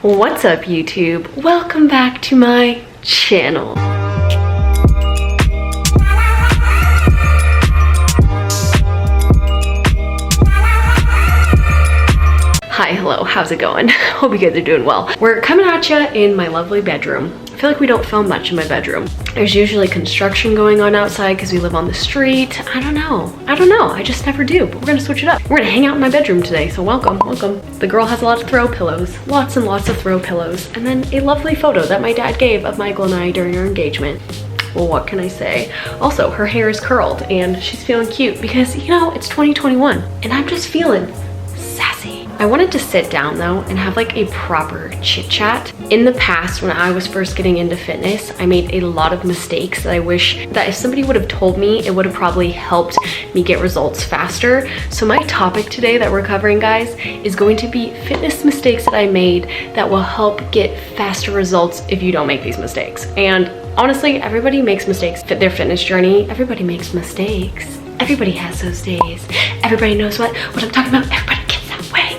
What's up, YouTube? Welcome back to my channel. Hi, hello, how's it going? Hope you guys are doing well. We're coming at you in my lovely bedroom. I feel like we don't film much in my bedroom. There's usually construction going on outside because we live on the street. I don't know, I just never do, but we're gonna switch it up. We're gonna hang out in my bedroom today, so welcome. The girl has a lot of throw pillows, lots and lots of throw pillows, and then a lovely photo that my dad gave of Michael and I during our engagement. Well, what can I say? Also, her hair is curled and she's feeling cute because, you know, it's 2021 and I'm just feeling sassy. I wanted to sit down though and have like a proper chit chat. In the past, when I was first getting into fitness, I made a lot of mistakes that I wish that if somebody would have told me, it would have probably helped me get results faster. So my topic today that we're covering, guys, is going to be fitness mistakes that I made that will help get faster results if you don't make these mistakes. And honestly, everybody makes mistakes. Their fitness journey, everybody makes mistakes. Everybody has those days. Everybody knows what I'm talking about. Everybody gets that way.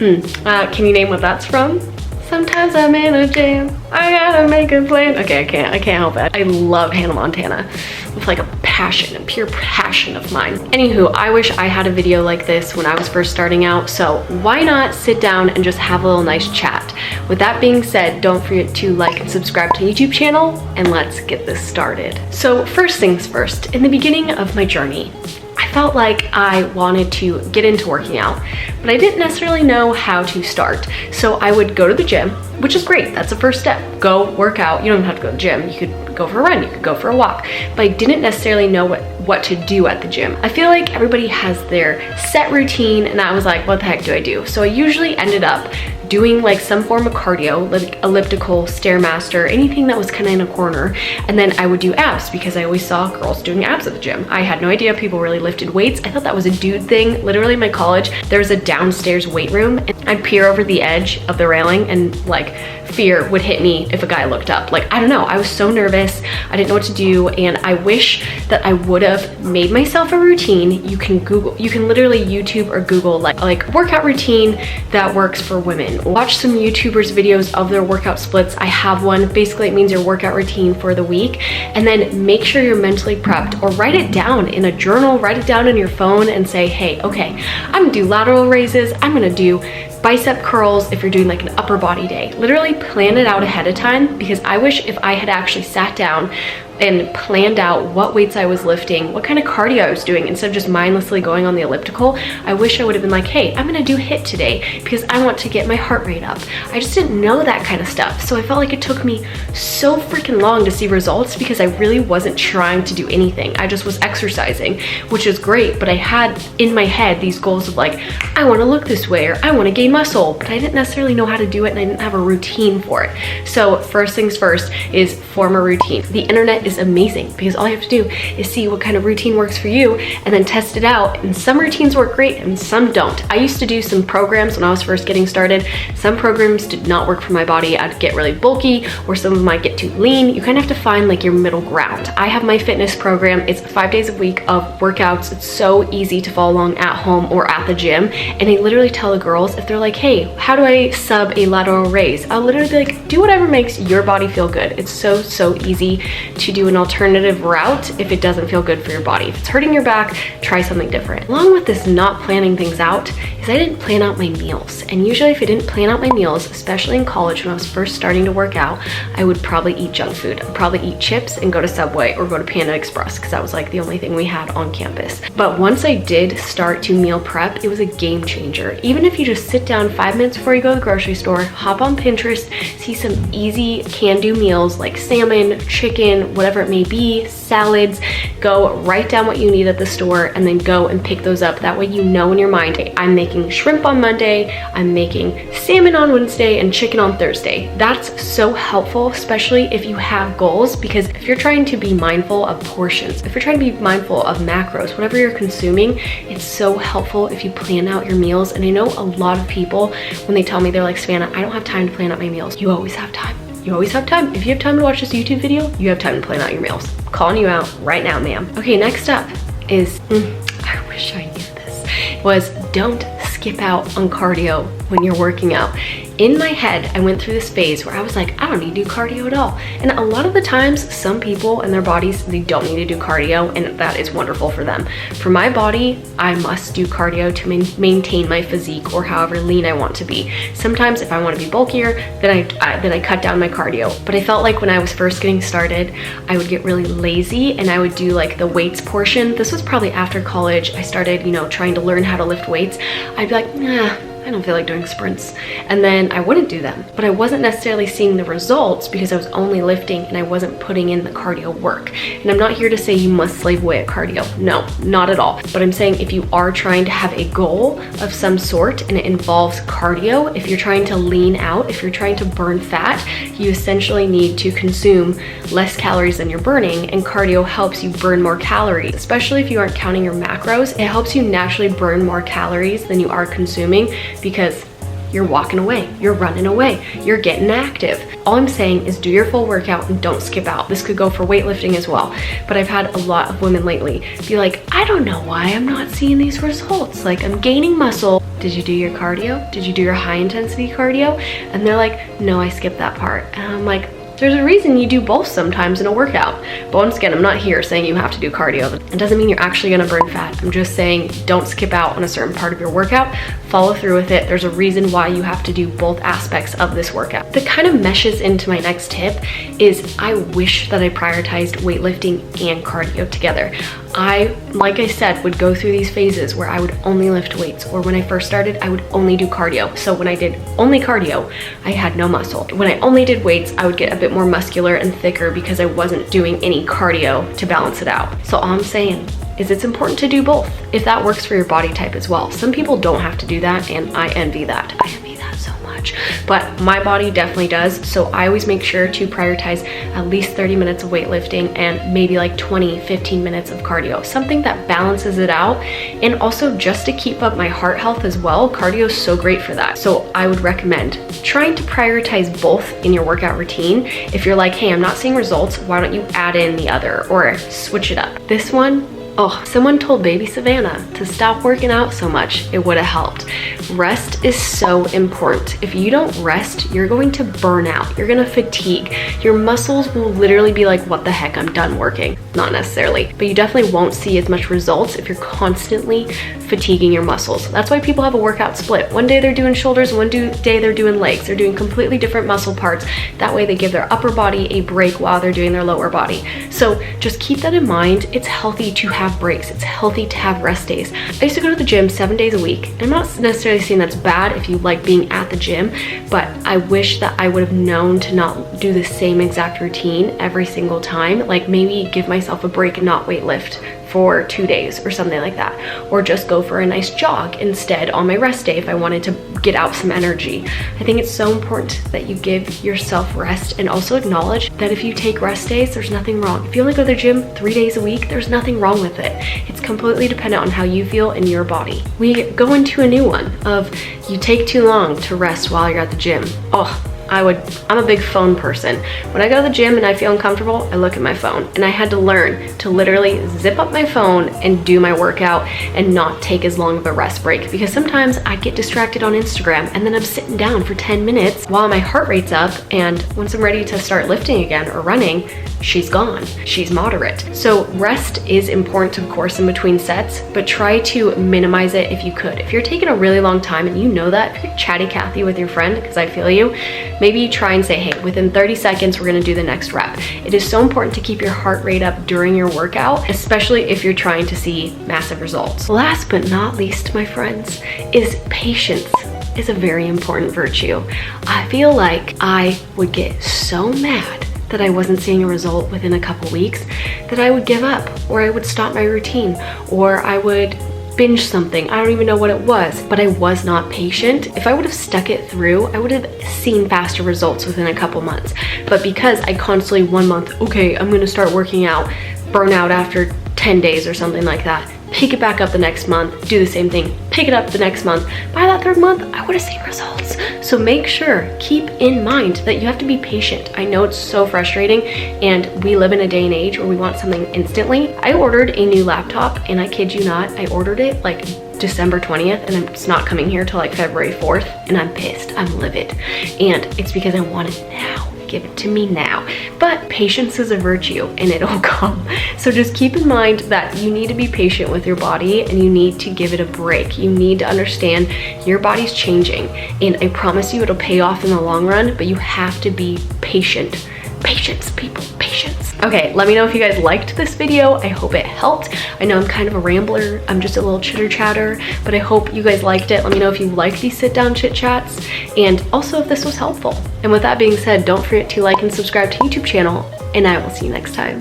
Yeah. Can you name what that's from? Sometimes I'm in a jam, I gotta make a plan. Okay, I can't help it. I love Hannah Montana with like a passion, a pure passion of mine. Anywho, I wish I had a video like this when I was first starting out, so why not sit down and just have a little nice chat? With that being said, don't forget to like and subscribe to the YouTube channel, and let's get this started. So first things first, in the beginning of my journey, I felt like I wanted to get into working out, but I didn't necessarily know how to start. So I would go to the gym, which is great. That's the first step. Go work out. You don't have to go to the gym. You could go for a run, you could go for a walk, but I didn't necessarily know what to do at the gym. I feel like everybody has their set routine, and I was like, what the heck do I do? So I usually ended up doing like some form of cardio, like elliptical, stairmaster, anything that was kind of in a corner. And then I would do abs because I always saw girls doing abs at the gym. I had no idea people really lifted weights. I thought that was a dude thing. Literally in my college, there was a downstairs weight room, and I'd peer over the edge of the railing and like fear would hit me if a guy looked up. Like, I don't know, I was so nervous. I didn't know what to do, and I wish that I would have made myself a routine. You can literally YouTube or Google like workout routine that works for women. Watch some YouTubers videos of their workout splits. I have one. Basically, it means your workout routine for the week, and then make sure you're mentally prepped, or write it down in a journal, write it down on your phone and say, hey, okay, I'm gonna do lateral raises, I'm gonna do bicep curls if you're doing like an upper body day. Literally plan it out ahead of time, because I wish if I had actually sat down and planned out what weights I was lifting, what kind of cardio I was doing, instead of just mindlessly going on the elliptical. I wish I would have been like, hey, I'm gonna do HIIT today because I want to get my heart rate up. I just didn't know that kind of stuff. So I felt like it took me so freaking long to see results because I really wasn't trying to do anything. I just was exercising, which is great, but I had in my head these goals of like, I wanna look this way, or I wanna gain muscle, but I didn't necessarily know how to do it, and I didn't have a routine for it. So first things first is form a routine. The internet is amazing because all you have to do is see what kind of routine works for you and then test it out. And some routines work great and some don't. I used to do some programs when I was first getting started. Some programs did not work for my body. I'd get really bulky, or some of them might get too lean. You kind of have to find like your middle ground. I have my fitness program. It's 5 days a week of workouts. It's so easy to follow along at home or at the gym. And I literally tell the girls, if they're like, hey, how do I sub a lateral raise? I'll literally be like, do whatever makes your body feel good. It's so easy to do an alternative route if it doesn't feel good for your body. If it's hurting your back, try something different. Along with this not planning things out is I didn't plan out my meals. And usually if I didn't plan out my meals, especially in college when I was first starting to work out, I would probably eat junk food. I'd probably eat chips and go to Subway or go to Panda Express because that was like the only thing we had on campus. But once I did start to meal prep, it was a game changer. Even if you just sit down 5 minutes before you go to the grocery store, hop on Pinterest, see some easy can-do meals like salmon, chicken, whatever it may be, salads, go write down what you need at the store and then go and pick those up. That way you know in your mind, hey, I'm making shrimp on Monday, I'm making salmon on Wednesday, and chicken on Thursday. That's so helpful, especially if you have goals, because if you're trying to be mindful of portions, if you're trying to be mindful of macros, whatever you're consuming, it's so helpful if you plan out your meals. And I know a lot of people, when they tell me, they're like, Savannah, I don't have time to plan out my meals. You always have time. You always have time. If you have time to watch this YouTube video, you have time to plan out your meals. I'm calling you out right now, ma'am. Okay, next up is, I wish I knew this, was don't skip out on cardio when you're working out. in my head, I went through this phase where I was like, I don't need to do cardio at all. And a lot of the times, some people and their bodies, they don't need to do cardio, and that is wonderful for them. For my body, I must do cardio to maintain my physique or however lean I want to be. Sometimes if I want to be bulkier, then I cut down my cardio. But I felt like when I was first getting started, I would get really lazy and I would do like the weights portion. This was probably after college. I started, you know, trying to learn how to lift weights. I'd be like, nah, I don't feel like doing sprints. And then I wouldn't do them, but I wasn't necessarily seeing the results because I was only lifting and I wasn't putting in the cardio work. And I'm not here to say you must slave away at cardio. No, not at all. But I'm saying if you are trying to have a goal of some sort and it involves cardio, if you're trying to lean out, if you're trying to burn fat, you essentially need to consume less calories than you're burning, and cardio helps you burn more calories. Especially if you aren't counting your macros, it helps you naturally burn more calories than you are consuming, because you're walking away, you're running away, you're getting active. All I'm saying is do your full workout and don't skip out. This could go for weightlifting as well. But I've had a lot of women lately be like, I don't know why I'm not seeing these results. Like, I'm gaining muscle. Did you do your cardio? Did you do your high intensity cardio? And they're like, no, I skipped that part. And I'm like, there's a reason you do both sometimes in a workout. But once again, I'm not here saying you have to do cardio. It doesn't mean you're actually gonna burn fat. I'm just saying don't skip out on a certain part of your workout. Follow through with it. There's a reason why you have to do both aspects of this workout. That kind of meshes into my next tip is I wish that I prioritized weightlifting and cardio together. I, like I said, would go through these phases where I would only lift weights, or when I first started, I would only do cardio. So when I did only cardio, I had no muscle. When I only did weights, I would get a bit more muscular and thicker because I wasn't doing any cardio to balance it out. So all I'm saying is it's important to do both if that works for your body type as well. Some people don't have to do that, and I envy that. I envy that so much, but my body definitely does. So I always make sure to prioritize at least 30 minutes of weightlifting and maybe like 15 minutes of cardio, something that balances it out. And also just to keep up my heart health as well, cardio is so great for that. So I would recommend trying to prioritize both in your workout routine. If you're like, hey, I'm not seeing results, why don't you add in the other or switch it up? This one, oh, someone told baby Savannah to stop working out so much. It would have helped. Rest is so important. If you don't rest, you're going to burn out. You're gonna fatigue. Your muscles will literally be like, what the heck, I'm done working. Not necessarily, but you definitely won't see as much results if you're constantly fatiguing your muscles. That's why people have a workout split. One day they're doing shoulders, one day they're doing legs. They're doing completely different muscle parts. That way they give their upper body a break while they're doing their lower body. So just keep that in mind. It's healthy to have breaks. It's healthy to have rest days. I used to go to the gym 7 days a week. I'm not necessarily saying that's bad if you like being at the gym, but I wish that I would have known to not do the same exact routine every single time. Like maybe give myself a break and not weight lift for 2 days or something like that, or just go for a nice jog instead on my rest day if I wanted to get out some energy. I think it's so important that you give yourself rest and also acknowledge that if you take rest days, there's nothing wrong. If you only go to the gym 3 days a week, there's nothing wrong with it. It's completely dependent on how you feel in your body. We go into a new one of you take too long to rest while you're at the gym. Oh, I'm a big phone person. When I go to the gym and I feel uncomfortable, I look at my phone, and I had to learn to literally zip up my phone and do my workout and not take as long of a rest break, because sometimes I get distracted on Instagram and then I'm sitting down for 10 minutes while my heart rate's up, and once I'm ready to start lifting again or running, she's gone. She's moderate. So rest is important, of course, in between sets, but try to minimize it if you could. If you're taking a really long time and you know that, if you're chatty Cathy with your friend, because I feel you, maybe try and say, hey, within 30 seconds, we're gonna do the next rep. It is so important to keep your heart rate up during your workout, especially if you're trying to see massive results. Last but not least, my friends, is patience. Is a very important virtue. I feel like I would get so mad that I wasn't seeing a result within a couple weeks that I would give up, or I would stop my routine, or I would binge something. I don't even know what it was, but I was not patient. If I would have stuck it through, I would have seen faster results within a couple months. But because I constantly 1 month, okay, I'm gonna start working out, burn out after 10 days or something like that, pick it back up the next month, do the same thing, pick it up the next month. By that 3rd month, I would have seen results. So make sure, keep in mind that you have to be patient. I know it's so frustrating, and we live in a day and age where we want something instantly. I ordered a new laptop, and I kid you not, I ordered it like December 20th and it's not coming here till like February 4th, and I'm pissed, I'm livid. And it's because I want it now. Give it to me now. But patience is a virtue and it'll come. So just keep in mind that you need to be patient with your body and you need to give it a break. You need to understand your body's changing, and I promise you it'll pay off in the long run, but you have to be patient. Patience, people, patience. Okay, let me know if you guys liked this video. I hope it helped. I know I'm kind of a rambler. I'm just a little chitter chatter, but I hope you guys liked it. Let me know if you like these sit down chit chats, and also if this was helpful. And with that being said, don't forget to like and subscribe to the YouTube channel, and I will see you next time.